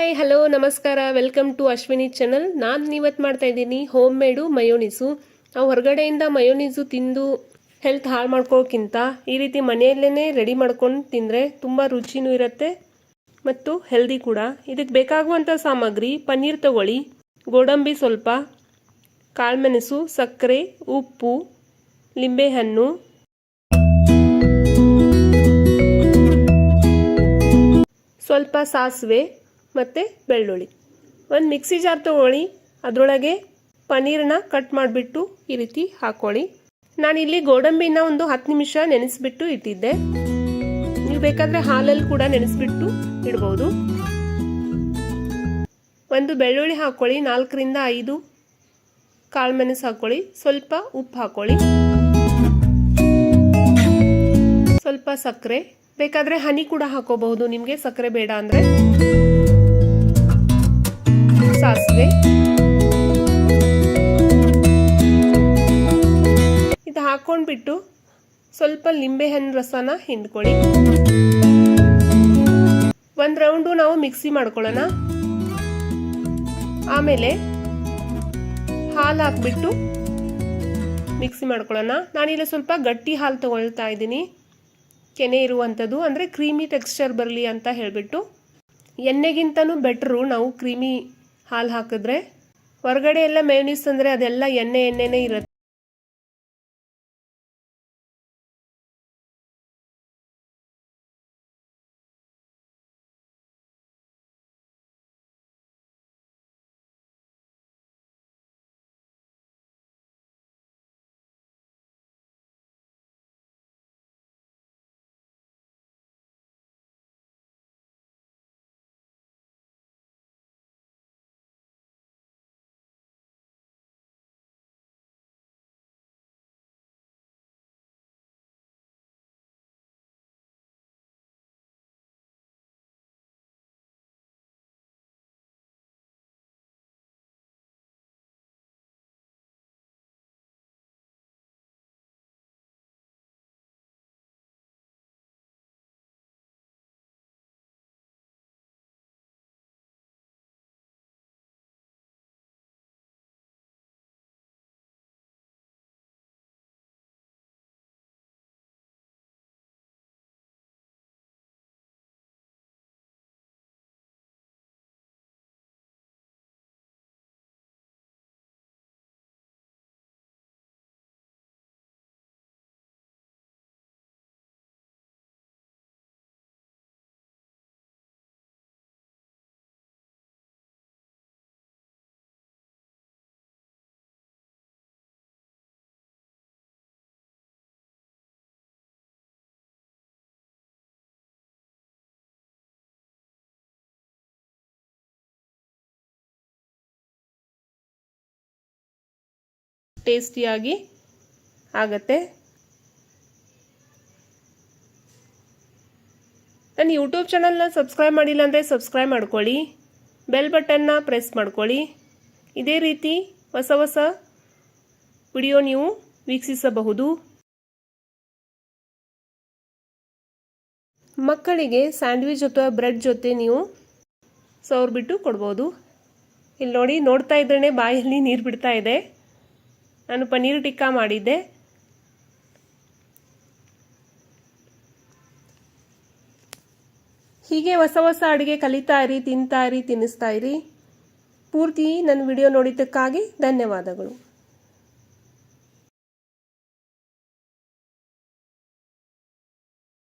Hi hello ನಮಸ್ಕಾರ, welcome to Ashwini channel. ನಾನು ಇವತ್ತು ಮಾಡ್ತಾ ಇದ್ದೀನಿ ಹೋಮ್ ಮೇಡು ಮಯೋನೀಸು. ನಾವು ಹೊರಗಡೆಯಿಂದ ಮಯೋನೀಸು ತಿಂದು ಹೆಲ್ತ್ ಹಾಳು ಮಾಡ್ಕೊಳ್ಳೋಕ್ಕಿಂತ ಈ ರೀತಿ ಮನೆಯಲ್ಲೇ ರೆಡಿ ಮಾಡ್ಕೊಂಡು ತಿಂದರೆ ತುಂಬ ರುಚಿನೂ ಇರುತ್ತೆ ಮತ್ತು ಹೆಲ್ದಿ ಕೂಡ. ಇದಕ್ಕೆ ಬೇಕಾಗುವಂಥ ಸಾಮಗ್ರಿ: ಪನ್ನೀರ್ ತಗೊಳ್ಳಿ, ಗೋಡಂಬಿ ಸ್ವಲ್ಪ, ಕಾಳುಮೆಣಸು, ಸಕ್ಕರೆ, ಉಪ್ಪು, ಲಿಂಬೆಹಣ್ಣು, ಸ್ವಲ್ಪ ಸಾಸಿವೆ ಮತ್ತು ಬೆಳ್ಳುಳ್ಳಿ. ಒಂದು ಮಿಕ್ಸಿ ಜಾರ್ ತೊಗೊಳ್ಳಿ, ಅದರೊಳಗೆ ಪನ್ನೀರನ್ನ ಕಟ್ ಮಾಡಿಬಿಟ್ಟು ಈ ರೀತಿ ಹಾಕ್ಕೊಳ್ಳಿ. ನಾನಿಲ್ಲಿ ಗೋಡಂಬಿನ ಒಂದು 10 ನಿಮಿಷ ನೆನೆಸ್ಬಿಟ್ಟು ಇಟ್ಟಿದ್ದೆ. ನೀವು ಬೇಕಾದರೆ ಹಾಲಲ್ಲಿ ಕೂಡ ನೆನೆಸ್ಬಿಟ್ಟು ಇಡ್ಬೋದು. ಒಂದು ಬೆಳ್ಳುಳ್ಳಿ ಹಾಕ್ಕೊಳ್ಳಿ, 4 ರಿಂದ 5 ಕಾಳುಮೆಣಸು ಹಾಕ್ಕೊಳ್ಳಿ, ಸ್ವಲ್ಪ ಉಪ್ಪು ಹಾಕ್ಕೊಳ್ಳಿ, ಸ್ವಲ್ಪ ಸಕ್ಕರೆ, ಬೇಕಾದರೆ ಹನಿ ಕೂಡ ಹಾಕೋಬಹುದು ನಿಮಗೆ ಸಕ್ಕರೆ ಬೇಡ ಅಂದರೆ. ಸಾಸಿವೆ, ಇದು ಹಾಕೊಂಡ್ಬಿಟ್ಟು ಸ್ವಲ್ಪ ಲಿಂಬೆಹಣ್ಣು ರಸನ ಹಿಂಡ್ಕೊಳ್ಳಿ. ಒಂದು ರೌಂಡು ನಾವು ಮಿಕ್ಸಿ ಮಾಡ್ಕೊಳ್ಳೋಣ. ಆಮೇಲೆ ಹಾಲು ಹಾಕ್ಬಿಟ್ಟು ಮಿಕ್ಸಿ ಮಾಡ್ಕೊಳ್ಳೋಣ. ನಾನಿಲ್ಲಿ ಸ್ವಲ್ಪ ಗಟ್ಟಿ ಹಾಲು ತಗೊಳ್ತಾ ಇದ್ದೀನಿ, ಕೆನೆ ಇರುವಂಥದ್ದು, ಅಂದರೆ ಕ್ರೀಮಿ ಟೆಕ್ಸ್ಚರ್ ಬರಲಿ ಅಂತ ಹೇಳಿಬಿಟ್ಟು. ಎಣ್ಣೆಗಿಂತನೂ ಬೆಟ್ರು ನಾವು ಕ್ರೀಮಿ ಹಾಲು ಹಾಕಿದ್ರೆ. ಹೊರಗಡೆ ಎಲ್ಲ ಮೇಯೋನೀಸ್ ಅಂದರೆ ಅದೆಲ್ಲ ಎಣ್ಣೆನೇ ಇರುತ್ತೆ. ಟೇಸ್ಟಿಯಾಗಿ ಆಗತ್ತೆ. ನನ್ನ ಯೂಟ್ಯೂಬ್ ಚಾನಲ್ನ ಸಬ್ಸ್ಕ್ರೈಬ್ ಮಾಡಿಲ್ಲ ಅಂದರೆ ಸಬ್ಸ್ಕ್ರೈಬ್ ಮಾಡ್ಕೊಳ್ಳಿ, ಬೆಲ್ ಬಟನ್ನ ಪ್ರೆಸ್ ಮಾಡ್ಕೊಳ್ಳಿ. ಇದೇ ರೀತಿ ಹೊಸ ಹೊಸ ವಿಡಿಯೋ ನೀವು ವೀಕ್ಷಿಸಬಹುದು. ಮಕ್ಕಳಿಗೆ ಸ್ಯಾಂಡ್ವಿಚ್ ಅಥವಾ ಬ್ರೆಡ್ ಜೊತೆ ನೀವು ಸವರ್ಬಿಟ್ಟು ಕೊಡ್ಬೋದು. ಇಲ್ಲಿ ನೋಡಿ, ನೋಡ್ತಾ ಇದ್ರೇ ಬಾಯಲ್ಲಿ ನೀರು ಬಿಡ್ತಾ ಇದೆ. ನಾನು ಪನ್ನೀರ್ ಟಿಕ್ಕಾ ಮಾಡಿದ್ದೆ. ಹೀಗೆ ಹೊಸ ಹೊಸ ಅಡುಗೆ ಕಲಿತಾ ಇರಿ, ತಿಂತಾ ಇರಿ, ತಿನ್ನಿಸ್ತಾ ಇರಿ. ಪೂರ್ತಿ ನನ್ನ ವಿಡಿಯೋ ನೋಡಿದ್ದಕ್ಕಾಗಿ ಧನ್ಯವಾದಗಳು.